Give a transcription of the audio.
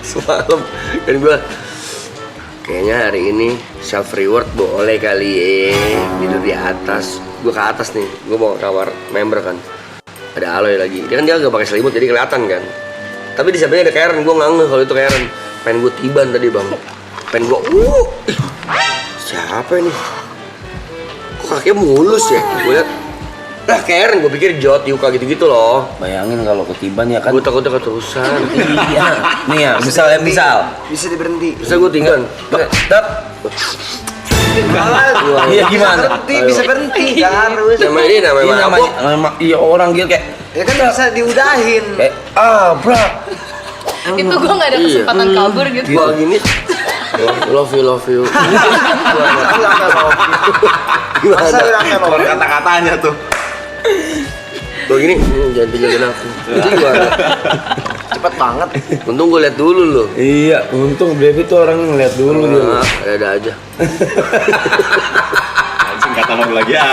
Semalam dan gue kayaknya hari ini self reward boleh kali tidur di atas. Gue ke atas nih, gue mau ke kamar member kan. Ada Aloy lagi, dia kan dia gak pakai selimut jadi kelihatan kan. Tapi di sampingnya ada Karen, gue nggak ngeh kalau itu Karen. Pengen gue tiban tadi bang, pengen gue siapa ini? Kok kakinya mulus ya? Gue liat lah Karen, gue pikir Jot, Yuka gitu-gitu loh. Bayangin kalau ketiban ya kan. Gue takutnya keterusan. Iya. Nih ya, misal. Bisa diberhenti. Bisa gue tinggal. Tep. Iya gimana? Berhenti, bisa berhenti. Gak harus. Namanya ini namanya Iya mabok. iya orang gitu kayak Ya kan bisa diudahin. bra. Itu gue gak ada kesempatan kabur gitu. Gua gini. Love you. Masa Gimana? bilang Keluar kata-katanya tuh. Gua gini, jangan tinggalin aku. Itu gimana? cepet banget. Untung gue liat dulu loh. Iya, untung Devi tuh orang ngeliat dulu dia. Ada aja. Singkatan lagi aja.